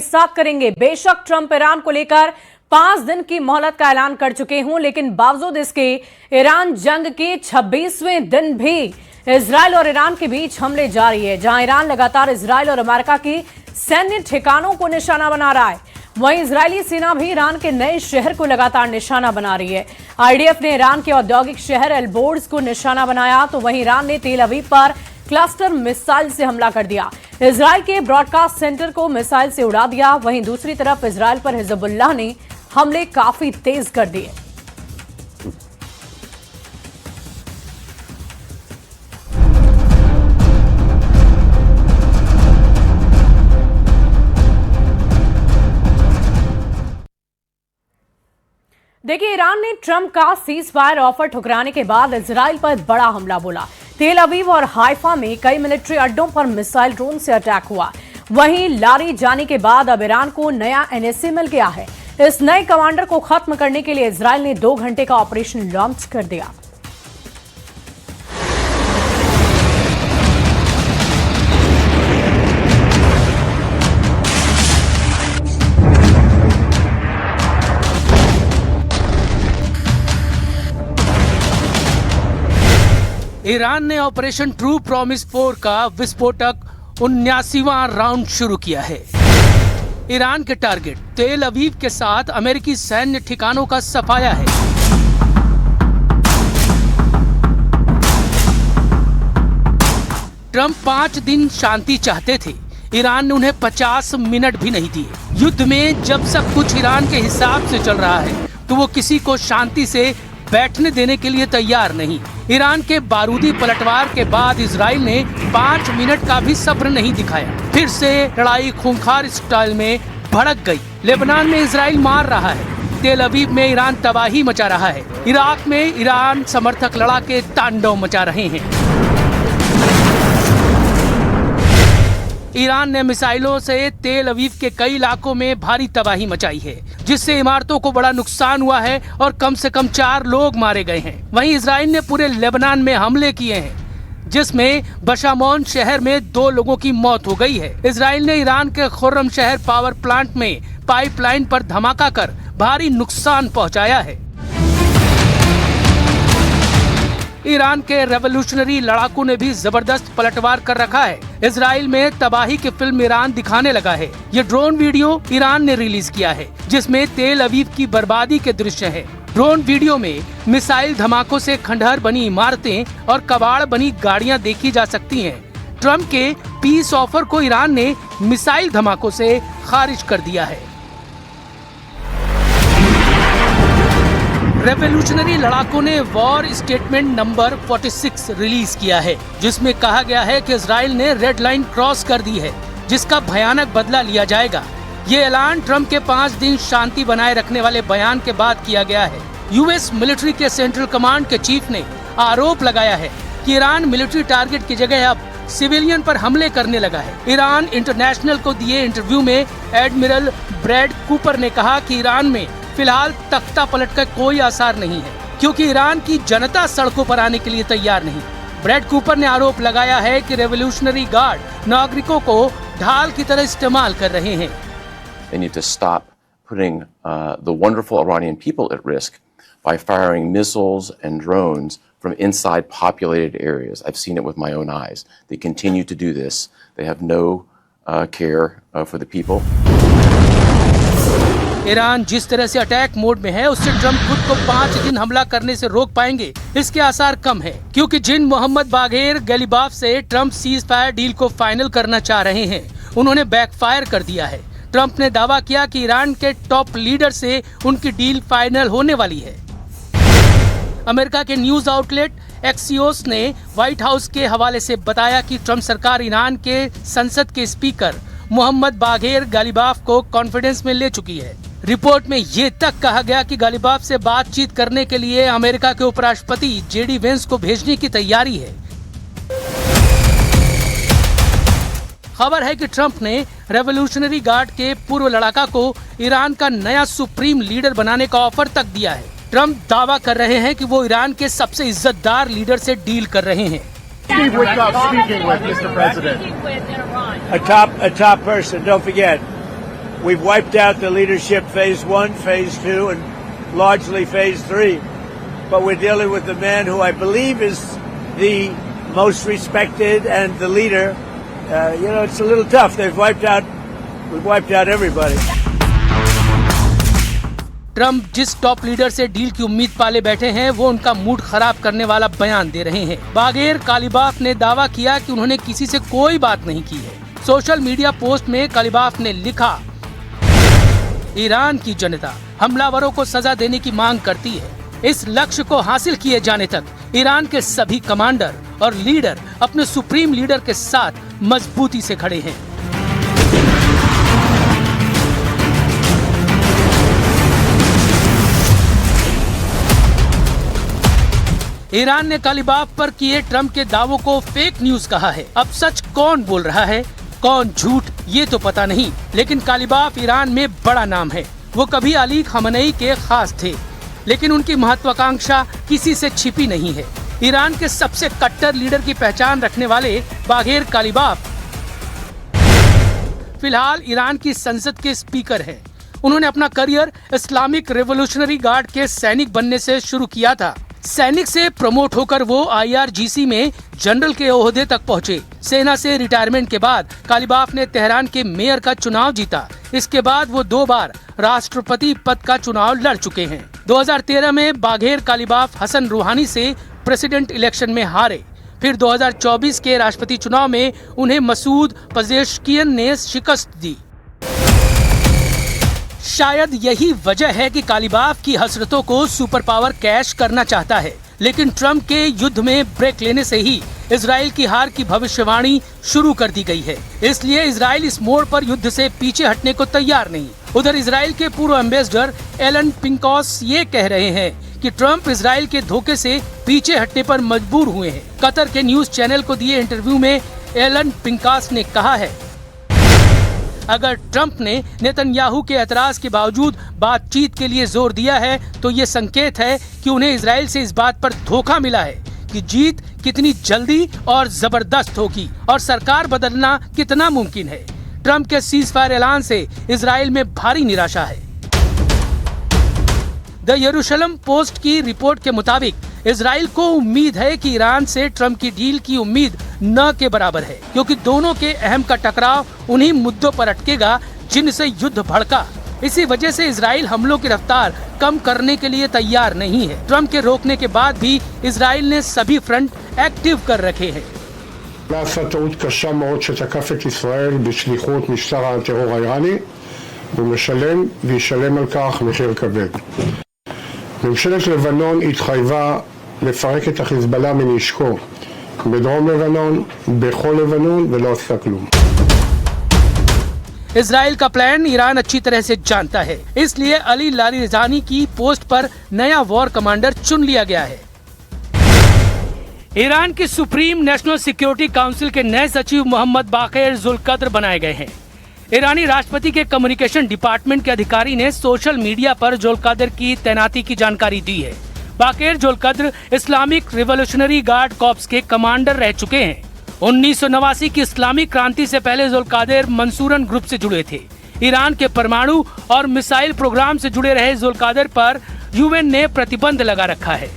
साथ करेंगे। बेशक ट्रंप ईरान को लेकर 5 दिन की मोहलत का ऐलान कर चुके हों, लेकिन बावजूद इसके ईरान जंग के 26वें दिन भी इजराइल और ईरान के बीच हमले जारी है, जहां ईरान लगातार इजराइल और अमेरिका के सैन्य ठिकानों को निशाना बना रहा है। वहीं इजरायली सेना भी ईरान के नए शहर को लगातार निशाना बना रही है। आईडीएफ ने ईरान के औद्योगिक शहर एलबोर्ड्स को निशाना बनाया, तो वहीं ईरान ने तेल अवीव पर क्लस्टर मिसाइल से हमला कर दिया। इजराइल के ब्रॉडकास्ट सेंटर को मिसाइल से उड़ा दिया। वहीं दूसरी तरफ इजराइल पर हिजबुल्लाह ने हमले काफी तेज कर दिए। देखिए, ईरान ने ट्रंप का सीज फायर ऑफर ठुकराने के बाद इजराइल पर बड़ा हमला बोला। तेल अवीव और हाइफा में कई मिलिट्री अड्डों पर मिसाइल ड्रोन से अटैक हुआ। वहीं लारी जाने के बाद अब ईरान को नया एनएसए मिल गया है। इस नए कमांडर को खत्म करने के लिए इजराइल ने 2 घंटे का ऑपरेशन लॉन्च कर दिया। ईरान ने ऑपरेशन ट्रू प्रॉमिस 4 का विस्फोटक 79वां राउंड शुरू किया है। ईरान के टारगेट तेल अवीव के साथ अमेरिकी सैन्य ठिकानों का सफाया है। ट्रंप 5 दिन शांति चाहते थे, ईरान ने उन्हें 50 मिनट भी नहीं दिए। युद्ध में जब सब कुछ ईरान के हिसाब से चल रहा है, तो वो किसी को शांति से बैठने देने के लिए तैयार नहीं। ईरान के बारूदी पलटवार के बाद इजराइल ने 5 मिनट का भी सब्र नहीं दिखाया। फिर से लड़ाई खूंखार स्टाइल में भड़क गई। लेबनान में इजराइल मार रहा है, तेल अवीव में ईरान तबाही मचा रहा है, इराक में ईरान समर्थक लड़ाके तांडव मचा रहे हैं। ईरान ने मिसाइलों से तेल अवीव के कई इलाकों में भारी तबाही मचाई है, जिससे इमारतों को बड़ा नुकसान हुआ है और कम से कम 4 लोग मारे गए हैं। वहीं इजराइल ने पूरे लेबनान में हमले किए हैं, जिसमें बशामोन शहर में 2 लोगों की मौत हो गई है। इजराइल ने ईरान के खुर्रम शहर पावर प्लांट में पाइपलाइन पर धमाका कर भारी नुकसान पहुंचाया है। ईरान के रेवोल्यूशनरी लड़ाकू ने भी जबरदस्त पलटवार कर रखा है। इजराइल में तबाही की फिल्म ईरान दिखाने लगा है। ये ड्रोन वीडियो ईरान ने रिलीज किया है, जिसमें तेल अवीव की बर्बादी के दृश्य हैं। ड्रोन वीडियो में मिसाइल धमाकों से खंडहर बनी इमारतें और कबाड़ बनी गाड़ियां देखी जा सकती हैं। ट्रंप के पीस ऑफर को ईरान ने मिसाइल धमाकों से खारिज कर दिया है। रेवोल्यूशनरी लड़ाकों ने वॉर स्टेटमेंट नंबर 46 रिलीज किया है, जिसमें कहा गया है कि इजराइल ने रेड लाइन क्रॉस कर दी है, जिसका भयानक बदला लिया जाएगा। ये ऐलान ट्रंप के 5 दिन शांति बनाए रखने वाले बयान के बाद किया गया है। यूएस मिलिट्री के सेंट्रल कमांड के चीफ ने आरोप लगाया है कि ईरान मिलिट्री टारगेट की जगह अब सिविलियन पर हमले करने लगा है। ईरान इंटरनेशनल को दिए इंटरव्यू में एडमिरल ब्रैड कूपर ने कहा कि ईरान में फिलहाल तख्ता पलट का कोई आसार नहीं है, क्योंकि ईरान की जनता सड़कों पर आने के लिए तैयार नहीं। ब्रैड कूपर ने आरोप लगाया है कि रेवोल्यूशनरी गार्ड नागरिकों को ढाल की तरह इस्तेमाल कर रहे हैं। They need to stop putting the wonderful Iranian people at risk by firing missiles and drones from inside populated areas. I've seen it with my own eyes. They continue to do this. They have no care for the people. Iran जिस तरह से attack mode में है, उससे Trump खुद को 5 दिन हमला करने से रोक पाएंगे, इसके आसार कम है, क्योंकि जिन मोहम्मद बागेर गैलिबाफ से ट्रंप सीज फायर डील को फाइनल करना चाह रहे हैं, उन्होंने बैकफायर कर दिया है। ट्रंप ने दावा किया कि ईरान के टॉप लीडर से उनकी डील फाइनल होने वाली है। अमेरिका के न्यूज आउटलेट एक्सियोस ने व्हाइट हाउस के हवाले से बताया कि ट्रंप सरकार ईरान के संसद के स्पीकर मोहम्मद बागेर गैलिबाफ को कॉन्फिडेंस में ले चुकी है। रिपोर्ट में ये तक कहा गया कि गैलिबाफ से बातचीत करने के लिए अमेरिका के उपराष्ट्रपति जेडी वेंस को भेजने की तैयारी है। खबर है कि ट्रंप ने रेवोल्यूशनरी गार्ड के पूर्व लड़ाका को ईरान का नया सुप्रीम लीडर बनाने का ऑफर तक दिया है। ट्रंप दावा कर रहे हैं कि वो ईरान के सबसे इज्जतदार लीडर से डील कर रहे हैं। Speaking with Mr. President. A top person, don't forget. we've wiped out the leadership phase 1, phase 2, and largely phase 3. But we're dealing with the man who I believe is the most respected and the leader. It's a little tough. We've wiped out everybody. Trump जिस top leader से deal की उम्मीद पाले बैठे हैं वो उनका mood खराब करने वाला बयान दे रहे हैं। बागेर कालिबाफ ने दावा किया कि उन्होंने किसी से कोई बात नहीं की है। सोशल मीडिया पोस्ट में कालिबाफ ने लिखा, ईरान की जनता हमलावरों को सजा देने की मांग करती है। इस लक्ष्य को हासिल किए जाने तक ईरान के सभी कमांडर और लीडर अपने सुप्रीम लीडर के साथ मजबूती से खड़े हैं। ईरान ने कालिबाफ पर किए ट्रम्प के दावों को फेक न्यूज कहा है। अब सच कौन बोल रहा है, कौन झूठ, ये तो पता नहीं, लेकिन कालिबाफ ईरान में बड़ा नाम है। वो कभी अली खamenei के खास थे, लेकिन उनकी महत्वाकांक्षा किसी से छिपी नहीं है। ईरान के सबसे कट्टर लीडर की पहचान रखने वाले बागेर कालिबाफ फिलहाल ईरान की संसद के स्पीकर हैं। उन्होंने अपना करियर इस्लामिक रेवोल्यूशनरी गार्ड के सैनिक बनने से शुरू किया था। सैनिक से प्रमोट होकर वो IRGC में जनरल के ओहदे तक पहुंचे। सेना से रिटायरमेंट के बाद कालिबाफ ने तेहरान के मेयर का चुनाव जीता। इसके बाद वो 2 बार राष्ट्रपति पद का चुनाव लड़ चुके हैं। 2013 में बागेर कालिबाफ हसन रूहानी से प्रेसिडेंट इलेक्शन में हारे। फिर 2024 के राष्ट्रपति चुनाव में उन्हें मसूद पेजेश्कियन ने शिकस्त दी। शायद यही वजह है कि कालिबाफ की हसरतों को सुपर पावर कैश करना चाहता है, लेकिन ट्रम्प के युद्ध में ब्रेक लेने से ही इजराइल की हार की भविष्यवाणी शुरू कर दी गई है। इसलिए इजराइल इस मोड़ पर युद्ध से पीछे हटने को तैयार नहीं। उधर इजराइल के पूर्व एम्बेसडर एलन पिंकोस ये कह रहे हैं कि ट्रम्प इजराइल के धोखे से पीछे हटने पर मजबूर हुए हैं। कतर के न्यूज चैनल को दिए इंटरव्यू में एलन पिंकोस ने कहा है, अगर ट्रम्प ने नेतन्याहू के एतराज के बावजूद बातचीत के लिए जोर दिया है तो ये संकेत है कि उन्हें इजराइल से इस बात पर धोखा मिला है कि जीत कितनी जल्दी और जबरदस्त होगी और सरकार बदलना कितना मुमकिन है। ट्रम्प के सीजफायर ऐलान से इजराइल में भारी निराशा है। द यरूशलम पोस्ट की रिपोर्ट के मुताबिक इजराइल को उम्मीद है कि ईरान से ट्रम्प की डील की उम्मीद न के बराबर है, क्योंकि दोनों के अहम का टकराव उन्हीं मुद्दों पर अटकेगा जिनसे युद्ध भड़का। इसी वजह से इजराइल हमलों की रफ्तार कम करने के लिए तैयार नहीं है। ट्रम्प के रोकने के बाद भी इजराइल ने सभी फ्रंट एक्टिव कर रखे हैं। עשה טעות קשה מאוד שתקף את ישראל בשליחות משטר הטרור האיראני, והוא משלם וישלם על כך מחיר כבד. ממשלת לבנון התחייבה לפרק את החיזבאללה מנשקו בדרום לבנון, בכל לבנון, ולא עשתה כלום. इजराइल का प्लान ईरान अच्छी तरह से जानता है, इसलिए अली लारिजानी की पोस्ट पर नया वॉर कमांडर चुन लिया गया है। ईरान की सुप्रीम नेशनल सिक्योरिटी काउंसिल के नए सचिव मोहम्मद बाक़िर जुल्कद्र बनाए गए हैं। ईरानी राष्ट्रपति के कम्युनिकेशन डिपार्टमेंट के अधिकारी ने सोशल मीडिया पर जुल्कद्र की तैनाती की जानकारी दी है। Bagher Zolghadr Islamic Revolutionary Guard Corps के कमांडर रह चुके हैं। 1989 की इस्लामिक क्रांति से पहले जुल्कद्र मंसूरन ग्रुप से जुड़े थे। ईरान के परमाणु और मिसाइल प्रोग्राम से जुड़े रहे जुल्कद्र पर यूएन ने प्रतिबंध लगा रखा है।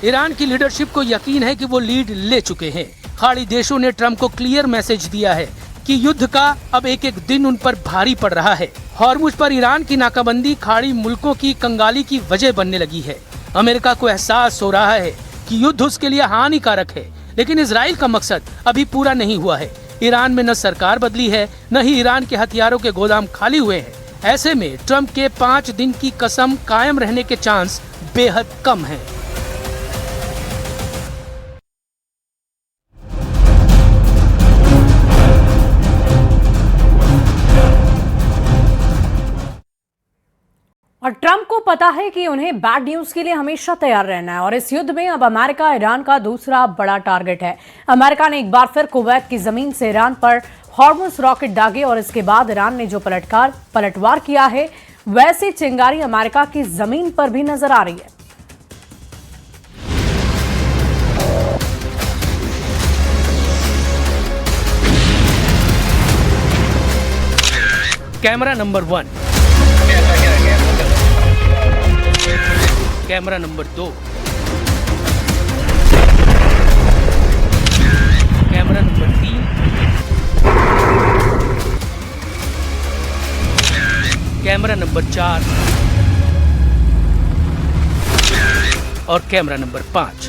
ईरान की लीडरशिप को यकीन है कि वो लीड ले चुके हैं। खाड़ी देशों ने ट्रम्प को क्लियर मैसेज दिया है कि युद्ध का अब एक एक दिन उन पर भारी पड़ रहा है। हॉर्मुज पर ईरान की नाकाबंदी खाड़ी मुल्कों की कंगाली की वजह बनने लगी है। अमेरिका को एहसास हो रहा है कि युद्ध उसके लिए हानिकारक है, लेकिन इजराइल का मकसद अभी पूरा नहीं हुआ है। ईरान में न सरकार बदली है, न ही ईरान के हथियारों के गोदाम खाली हुए हैं। ऐसे में ट्रम्प के 5 दिन की कसम कायम रहने के चांस बेहद कम हैं। और ट्रम्प को पता है कि उन्हें बैड न्यूज के लिए हमेशा तैयार रहना है और इस युद्ध में अब अमेरिका ईरान का दूसरा बड़ा टारगेट है। अमेरिका ने एक बार फिर कुवैत की जमीन से ईरान पर हॉर्मुज रॉकेट दागे और इसके बाद ईरान ने जो पलटवार किया है, वैसी चिंगारी अमेरिका की जमीन पर भी नजर आ रही है। Camera number 1, camera number 2, camera number 3, camera number 4 और कैमरा नंबर 5।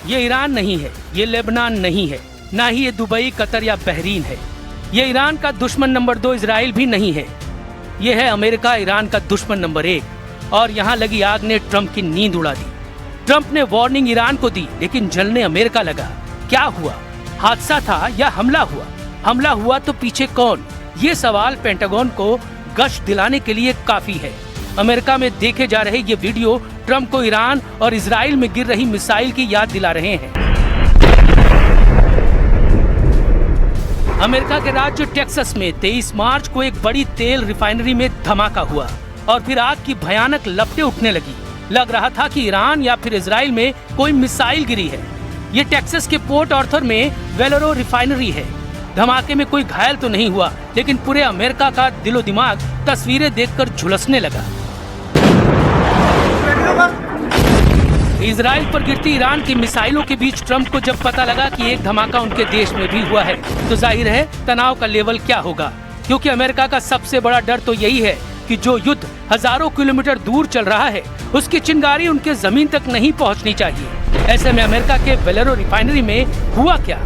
ये ईरान नहीं है, ये लेबनान नहीं है, ना ही ये दुबई, कतर या बहरीन है। ये ईरान का दुश्मन नंबर 2 इजराइल भी नहीं है। ये है अमेरिका, ईरान का दुश्मन नंबर 1। और यहाँ लगी आग ने ट्रंप की नींद उड़ा दी। ट्रंप ने वार्निंग ईरान को दी, लेकिन जलने अमेरिका लगा। क्या हुआ? हादसा था या हमला हुआ? हमला हुआ तो पीछे कौन? ये सवाल पेंटागन को गश्त दिलाने के लिए काफी है। अमेरिका में देखे जा रहे ये वीडियो ट्रंप को ईरान और इजराइल में गिर रही मिसाइल की याद दिला रहे हैं। अमेरिका के राज्य टेक्सास में 23 मार्च को एक बड़ी तेल रिफाइनरी में धमाका हुआ और फिर आग की भयानक लपटें उठने लगी। लग रहा था कि ईरान या फिर इजराइल में कोई मिसाइल गिरी है। ये टेक्सास के पोर्ट आर्थर में वेलोरो रिफाइनरी है। धमाके में कोई घायल तो नहीं हुआ, लेकिन पूरे अमेरिका का दिलो दिमाग तस्वीरें देखकर झुलसने लगा। इजराइल पर गिरती ईरान की मिसाइलों के बीच ट्रंप को जब पता लगा कि एक धमाका उनके देश में भी हुआ है, तो जाहिर है तनाव का लेवल क्या होगा। क्योंकि अमेरिका का सबसे बड़ा डर तो यही है कि जो युद्ध हजारों किलोमीटर दूर चल रहा है, उसकी चिंगारी उनके जमीन तक नहीं पहुंचनी चाहिए। ऐसे में अमेरिका के वेलोरो रिफाइनरी में हुआ क्या?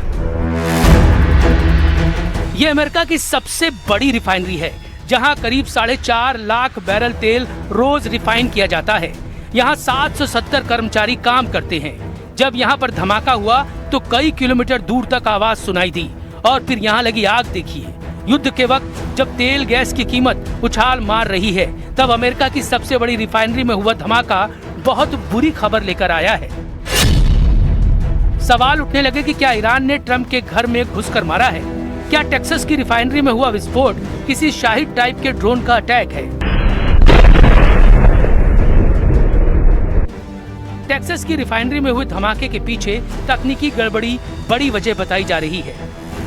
ये अमेरिका की सबसे बड़ी रिफाइनरी है, जहां करीब 4.5 लाख बैरल तेल रोज रिफाइन किया जाता है। यहाँ 770 कर्मचारी काम करते हैं। जब यहाँ पर धमाका हुआ तो कई किलोमीटर दूर तक आवाज सुनाई दी। और फिर यहाँ लगी आग देखिए। युद्ध के वक्त जब तेल गैस की कीमत उछाल मार रही है, तब अमेरिका की सबसे बड़ी रिफाइनरी में हुआ धमाका बहुत बुरी खबर लेकर आया है। सवाल उठने लगे कि क्या ईरान ने ट्रंप के घर में घुसकर मारा है? क्या टेक्सास की रिफाइनरी में हुआ विस्फोट किसी शाहिद टाइप के ड्रोन का अटैक है? टेक्सास की रिफाइनरी में हुए धमाके के पीछे तकनीकी गड़बड़ी बड़ी वजह बताई जा रही है।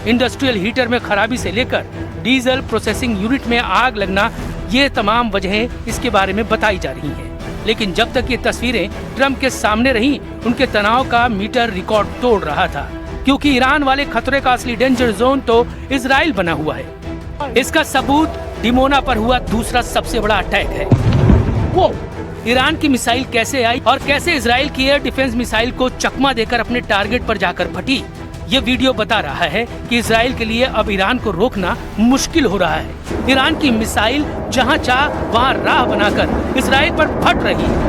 इंडस्ट्रियल हीटर में खराबी से लेकर डीजल प्रोसेसिंग यूनिट में आग लगना, ये तमाम वजहें इसके बारे में बताई जा रही हैं। लेकिन जब तक ये तस्वीरें ट्रंप के सामने रहीं, उनके तनाव का मीटर रिकॉर्ड तोड़ रहा था। क्योंकि ईरान वाले खतरे का असली डेंजर जोन तो इजराइल बना हुआ है। इसका सबूत डिमोना पर हुआ दूसरा सबसे बड़ा अटैक है। वो ईरान की मिसाइल कैसे आई और कैसे इजराइल की एयर डिफेंस मिसाइल को चकमा देकर अपने टारगेट पर जाकर फटी। ये वीडियो बता रहा है कि इजराइल के लिए अब ईरान को रोकना मुश्किल हो रहा है। ईरान की मिसाइल जहां चाह वहां राह बनाकर इजराइल पर फट रही है।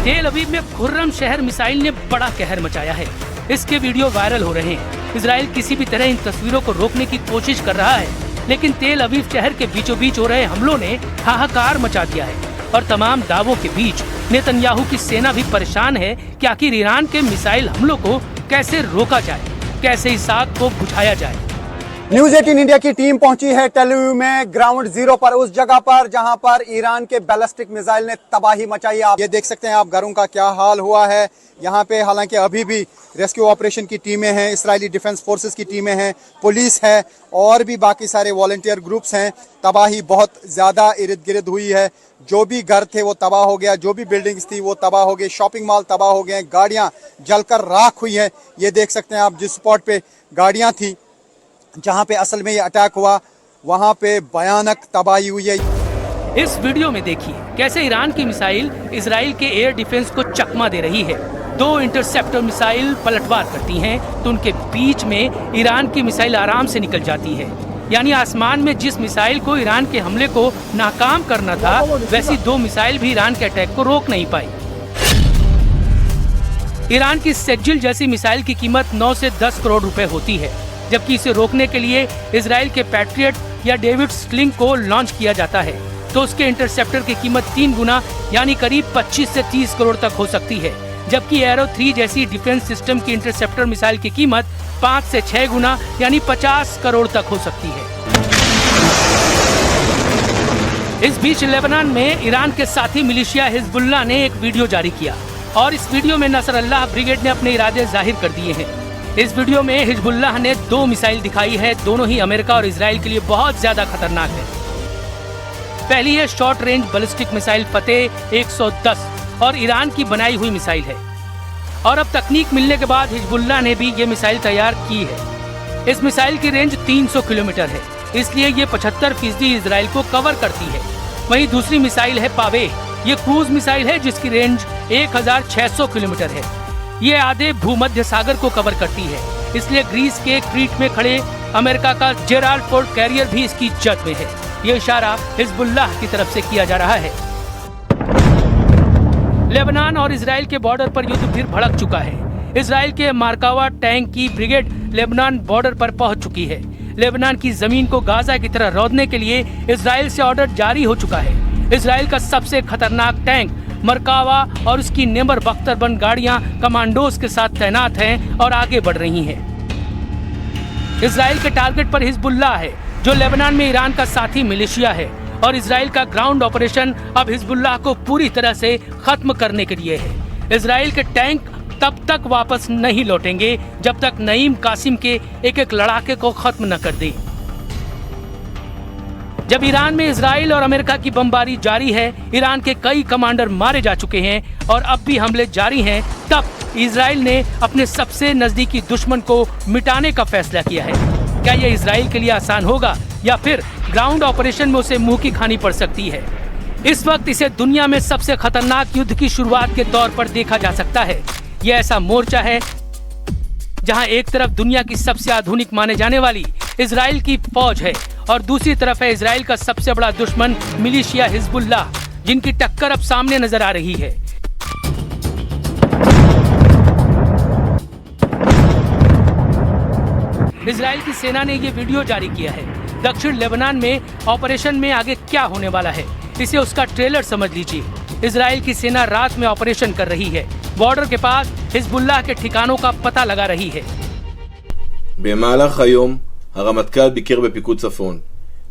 तेल अवीव में खुर्रम शहर मिसाइल ने बड़ा कहर मचाया है। इसके वीडियो वायरल हो रहे हैं। इजराइल किसी भी तरह इन तस्वीरों को रोकने की कोशिश कर रहा है, लेकिन तेल अवीव शहर के बीचों बीच हो रहे हमलों ने हाहाकार मचा दिया है। और तमाम दावों के बीच नेतन्याहू की सेना भी परेशान है कि आखिर ईरान के मिसाइल हमलों को कैसे रोका जाए, कैसे इस आग को बुझाया जाए। न्यूज 18 इंडिया की टीम पहुंची है टेल अवीव में ग्राउंड जीरो पर, उस जगह पर जहां पर ईरान के बैलिस्टिक मिसाइल ने तबाही मचाई। आप ये देख सकते हैं आप घरों का क्या हाल हुआ है यहाँ पे। हालांकि अभी भी रेस्क्यू ऑपरेशन की टीमें हैं, इजरायली डिफेंस फोर्सेस की टीमें हैं, पुलिस है और भी बाकी सारे वॉलंटियर ग्रुप्स हैं। तबाही बहुत ज्यादा इर्द गिर्द हुई है। जो भी घर थे वो तबाह हो गया, जो भी बिल्डिंग्स थी वो तबाह हो गई, शॉपिंग मॉल तबाह हो गए, गाड़ियां जलकर राख हुई है। ये देख सकते हैं आप जिस स्पॉट पे गाड़ियां थी जहां पे असल में ये अटैक हुआ, वहां पे भयानक तबाही हुई है। इस वीडियो में देखिए कैसे ईरान की मिसाइल इजराइल के एयर डिफेंस को चकमा दे रही है। 2 इंटरसेप्टर मिसाइल पलटवार करती हैं तो उनके बीच में ईरान की मिसाइल आराम से निकल जाती है। यानी आसमान में जिस मिसाइल को ईरान के हमले को नाकाम करना था, वैसी 2 मिसाइल भी ईरान के अटैक को रोक नहीं पाई। ईरान की सेक्जिल जैसी मिसाइल की कीमत 9 से 10 करोड़ रुपए होती है, जबकि इसे रोकने के लिए इजराइल के पैट्रियट या डेविड स्लिंग को लॉन्च किया जाता है तो उसके इंटरसेप्टर की कीमत 3 गुना यानी करीब 25 से 30 करोड़ तक हो सकती है। जबकि एरो 3 जैसी डिफेंस सिस्टम की इंटरसेप्टर मिसाइल की कीमत 5 से 6 गुना यानी 50 करोड़ तक हो सकती है। इस बीच लेबनान में ईरान के साथी मिलिशिया हिजबुल्लाह ने एक वीडियो जारी किया और इस वीडियो में नसरअल्लाह ब्रिगेड ने अपने इरादे जाहिर कर दिए हैं। इस वीडियो में हिजबुल्लाह ने 2 मिसाइल दिखाई है, दोनों ही अमेरिका और इजराइल के लिए बहुत ज्यादा खतरनाक है। पहली है शॉर्ट रेंज बैलिस्टिक मिसाइल फतेह 110 और ईरान की बनाई हुई मिसाइल है और अब तकनीक मिलने के बाद हिजबुल्लाह ने भी ये मिसाइल तैयार की है। इस मिसाइल की रेंज 300 किलोमीटर है, इसलिए ये 75% इजराइल को कवर करती है। वहीं दूसरी मिसाइल है पावे, ये क्रूज मिसाइल है जिसकी रेंज 1600 किलोमीटर है। ये आधे भूमध्य सागर को कवर करती है, इसलिए ग्रीस के क्रीट में खड़े अमेरिका का जेराल्ड फोर्ड कैरियर भी इसकी जद में है। ये इशारा हिजबुल्लाह की तरफ से किया जा रहा है। लेबनान और इजराइल के बॉर्डर पर युद्ध फिर भड़क चुका है। इजराइल के मार्कावा टैंक की ब्रिगेड लेबनान बॉर्डर पर पहुंच चुकी है। लेबनान की जमीन को गाजा की तरह रौंदने के लिए इजराइल से ऑर्डर जारी हो चुका है। इजराइल का सबसे खतरनाक टैंक मरकावा और उसकी नेमर बख्तरबंद गाड़ियां कमांडोज के साथ तैनात हैं और आगे बढ़ रही हैं। इजराइल के टारगेट पर हिजबुल्लाह है, जो लेबनान में ईरान का साथी मिलिशिया है, और इजराइल का ग्राउंड ऑपरेशन अब हिजबुल्लाह को पूरी तरह से खत्म करने के लिए है। इजराइल के टैंक तब तक वापस नहीं लौटेंगे जब तक नईम कासिम के एक लड़ाके को खत्म न कर दे। जब ईरान में इजराइल और अमेरिका की बमबारी जारी है, ईरान के कई कमांडर मारे जा चुके हैं और अब भी हमले जारी हैं, तब इजराइल ने अपने सबसे नजदीकी दुश्मन को मिटाने का फैसला किया है। क्या यह इजराइल के लिए आसान होगा या फिर ग्राउंड ऑपरेशन में उसे मुंह की खानी पड़ सकती है? इस वक्त इसे दुनिया में सबसे खतरनाक युद्ध की शुरुआत के तौर पर देखा जा सकता है। यह ऐसा मोर्चा है जहां एक तरफ दुनिया की सबसे आधुनिक माने जाने वाली इजराइल की फौज है और दूसरी तरफ है इजराइल का सबसे बड़ा दुश्मन मिलिशिया हिजबुल्लाह, जिनकी टक्कर अब सामने नजर आ रही है। इजराइल की सेना ने ये वीडियो जारी किया है। दक्षिण लेबनान में ऑपरेशन में आगे क्या होने वाला है, इसे उसका ट्रेलर समझ लीजिए। इजराइल की सेना रात में ऑपरेशन कर रही है, बॉर्डर के पास हिजबुल्लाह के ठिकानों का पता लगा रही है। במהלך היום הרמטכ"ל ביקר בפיקוד צפון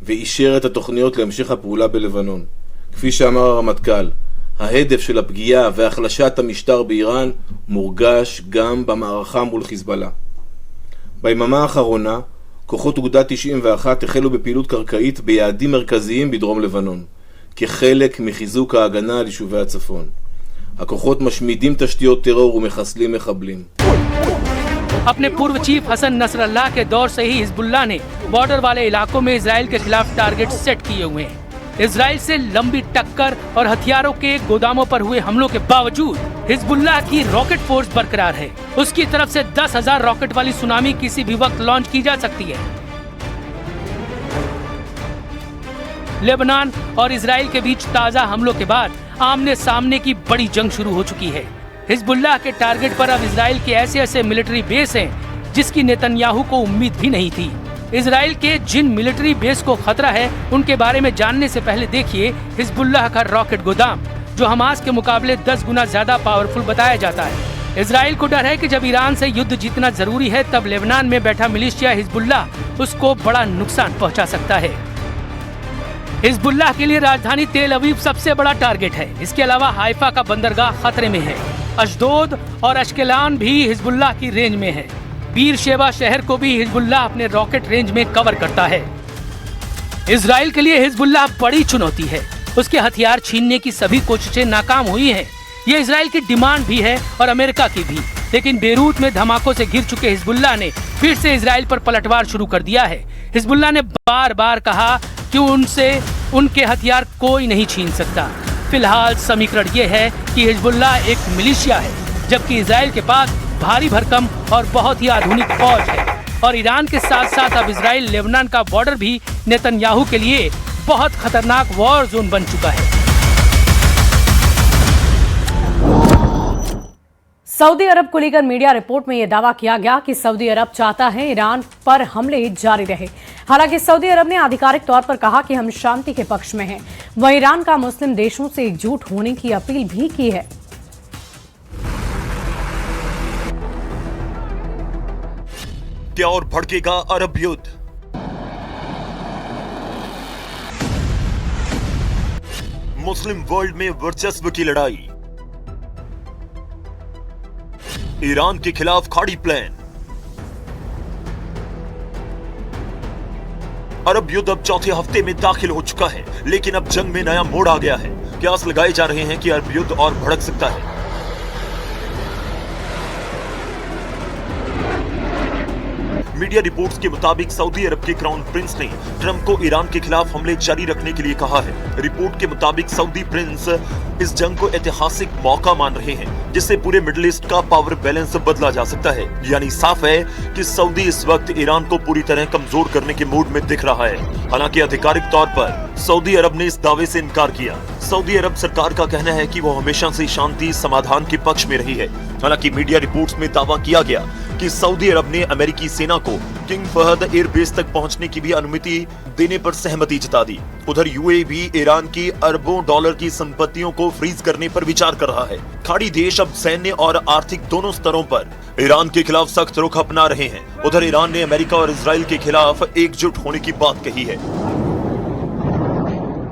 ואישר את התוכניות להמשך הפעולה בלבנון. כפי שאמר הרמטכ"ל, ההדף של הפגיעה והחלשת המשטר באיראן מורגש גם במערכה מול חיזבאללה. ביממה האחרונה, כוחות אוגדה 91 החלו בפעילות קרקעית ביעדים מרכזיים בדרום לבנון, כחלק מחיזוק ההגנה על יישובי הצפון. הכוחות משמידים תשתיות טרור ומחסלים מחבלים. अपने पूर्व चीफ हसन नसरअल्लाह के दौर से ही हिजबुल्लाह ने बॉर्डर वाले इलाकों में इजराइल के खिलाफ टारगेट सेट किए हुए हैं। इजराइल से लंबी टक्कर और हथियारों के गोदामों पर हुए हमलों के बावजूद हिजबुल्लाह की रॉकेट फोर्स बरकरार है। उसकी तरफ से 10,000 रॉकेट वाली सुनामी किसी भी वक्त लॉन्च की जा सकती है। लेबनान और इजराइल के बीच ताजा हमलों के बाद आमने सामने की बड़ी जंग शुरू हो चुकी है। हिजबुल्लाह के टारगेट पर अब इजराइल के ऐसे मिलिट्री बेस हैं जिसकी नेतन्याहू को उम्मीद भी नहीं थी। इजराइल के जिन मिलिट्री बेस को खतरा है, उनके बारे में जानने से पहले देखिए हिजबुल्लाह का रॉकेट गोदाम, जो हमास के मुकाबले 10 गुना ज्यादा पावरफुल बताया जाता है। इजराइल को डर है कि जब ईरान से युद्ध जीतना जरूरी है, तब लेबनान में बैठा मिलिशिया हिजबुल्लाह उसको बड़ा नुकसान पहुँचा सकता है। हिजबुल्लाह के लिए राजधानी तेल अवीव सबसे बड़ा टारगेट है। इसके अलावा हाइफा का बंदरगाह खतरे में है। अशदोद और अश्केलान भी हिजबुल्लाह की रेंज में है। बीर शेबा शहर को भी हिजबुल्लाह अपने रॉकेट रेंज में कवर करता है। इजराइल के लिए हिजबुल्लाह बड़ी चुनौती है। उसके हथियार छीनने की सभी कोशिशें नाकाम हुई हैं। ये इजराइल की डिमांड भी है और अमेरिका की भी। लेकिन बेरूत में धमाकों से घिर चुके हिजबुल्लाह ने फिर से इजराइल पर पलटवार शुरू कर दिया है। हिजबुल्लाह ने बार बार कहा कि उनसे उनके हथियार कोई नहीं छीन सकता। फिलहाल समीकरण ये है कि हिजबुल्लाह एक मिलिशिया है, जबकि इजराइल के पास भारी भरकम और बहुत ही आधुनिक फौज है। और ईरान के साथ साथ अब इजराइल लेबनान का बॉर्डर भी नेतन्याहू के लिए बहुत खतरनाक वॉर जोन बन चुका है। सऊदी अरब को लेकर मीडिया रिपोर्ट में यह दावा किया गया कि सऊदी अरब चाहता है ईरान पर हमले जारी रहे। हालांकि सऊदी अरब ने आधिकारिक तौर पर कहा कि हम शांति के पक्ष में हैं। वह ईरान का मुस्लिम देशों से एकजुट होने की अपील भी की है। क्या और भड़केगा अरब युद्ध? मुस्लिम वर्ल्ड में वर्चस्व की लड़ाई, ईरान के खिलाफ खाड़ी प्लान, अरब युद्ध अब चौथे हफ्ते में दाखिल हो चुका है, लेकिन अब जंग में नया मोड़ आ गया है। कयास लगाए जा रहे हैं कि अरब युद्ध और भड़क सकता है। मीडिया रिपोर्ट्स के मुताबिक सऊदी अरब के क्राउन प्रिंस ने ट्रंप को ईरान के खिलाफ हमले जारी रखने के लिए कहा है। रिपोर्ट के मुताबिक सऊदी प्रिंस इस जंग को ऐतिहासिक मौका मान रहे हैं, जिससे पूरे मिडिल ईस्ट का पावर बैलेंस बदला जा सकता है। यानी साफ है कि सऊदी इस वक्त ईरान को पूरी तरह कमजोर करने के मूड में दिख रहा है। हालांकि आधिकारिक तौर पर सऊदी अरब ने इस दावे से इनकार किया। सऊदी अरब सरकार का कहना है कि वो हमेशा से शांति समाधान के पक्ष में रही है। हालांकि मीडिया रिपोर्ट्स में दावा किया गया कि सऊदी अरब ने अमेरिकी सेना को किंग फहद एयरबेस तक पहुंचने की भी अनुमति देने पर सहमति जता दी। उधर यूएई भी ईरान की अरबों डॉलर की संपत्तियों को फ्रीज करने पर विचार कर रहा है। खाड़ी देश अब सैन्य और आर्थिक दोनों स्तरों पर ईरान के खिलाफ सख्त रुख अपना रहे हैं। उधर ईरान ने अमेरिका और इजराइल के खिलाफ एकजुट होने की बात कही है।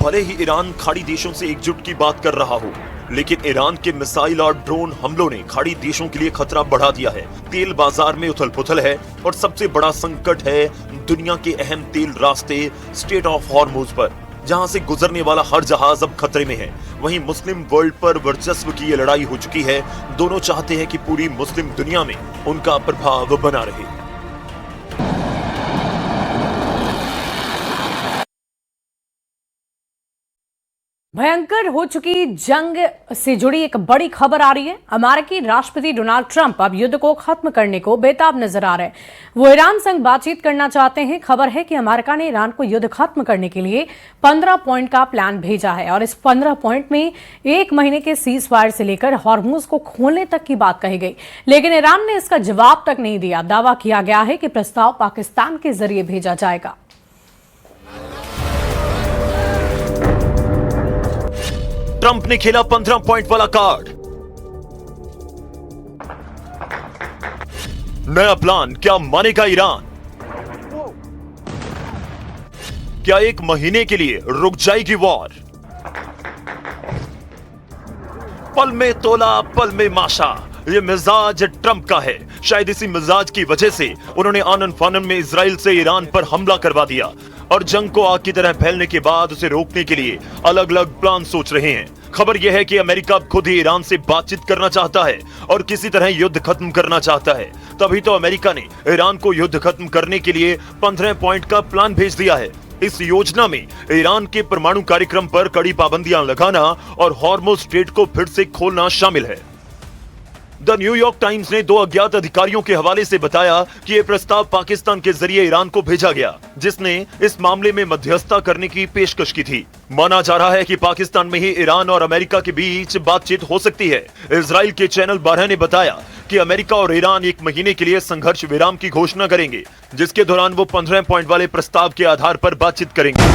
भले ही ईरान खाड़ी देशों से एकजुट की बात कर रहा हो, लेकिन ईरान के मिसाइल और ड्रोन हमलों ने खाड़ी देशों के लिए खतरा बढ़ा दिया है। तेल बाजार में उथल-पुथल है और सबसे बड़ा संकट है दुनिया के अहम तेल रास्ते स्ट्रेट ऑफ हॉर्मुज पर, जहां से गुजरने वाला हर जहाज अब खतरे में है। वहीं मुस्लिम वर्ल्ड पर वर्चस्व की ये लड़ाई हो चुकी है। दोनों चाहते हैं कि पूरी मुस्लिम दुनिया में उनका प्रभाव बना रहे। भयंकर हो चुकी जंग से जुड़ी एक बड़ी खबर आ रही है। अमेरिकी राष्ट्रपति डोनाल्ड ट्रंप अब युद्ध को खत्म करने को बेताब नजर आ रहे हैं। वो ईरान संग बातचीत करना चाहते हैं। खबर है कि अमेरिका ने ईरान को युद्ध खत्म करने के लिए 15 पॉइंट का प्लान भेजा है और इस 15 पॉइंट में 1 महीने के सीज फायर से लेकर हॉर्मुज को खोलने तक की बात कही गई, लेकिन ईरान ने इसका जवाब तक नहीं दिया। दावा किया गया है कि प्रस्ताव पाकिस्तान के जरिए भेजा जाएगा। ट्रंप ने खेला 15 पॉइंट वाला कार्ड। नया प्लान क्या मानेगा ईरान? क्या 1 महीने के लिए रुक जाएगी वॉर? पल में तोला पल में माशा, ये मिजाज ट्रंप का है। शायद इसी मिजाज की वजह से उन्होंने आनन फानन में इजराइल से ईरान पर हमला करवा दिया और जंग को आग की तरह फैलने के बाद उसे रोकने के लिए अलग अलग प्लान सोच रहे हैं। खबर यह है कि अमेरिका खुद ही ईरान से बातचीत करना चाहता है और किसी तरह युद्ध खत्म करना चाहता है। तभी तो अमेरिका ने ईरान को युद्ध खत्म करने के लिए 15 पॉइंट का प्लान भेज दिया है। इस योजना में ईरान के परमाणु कार्यक्रम पर कड़ी पाबंदियां लगाना और हॉर्मुज स्ट्रेट को फिर से खोलना शामिल है। द न्यूयॉर्क टाइम्स ने 2 अज्ञात अधिकारियों के हवाले से बताया कि यह प्रस्ताव पाकिस्तान के जरिए ईरान को भेजा गया, जिसने इस मामले में मध्यस्थता करने की पेशकश की थी। माना जा रहा है कि पाकिस्तान में ही ईरान और अमेरिका के बीच बातचीत हो सकती है। इजराइल के चैनल 12 ने बताया कि अमेरिका और ईरान 1 महीने के लिए संघर्ष विराम की घोषणा करेंगे, जिसके दौरान वो 15 पॉइंट वाले प्रस्ताव के आधार पर बातचीत करेंगे।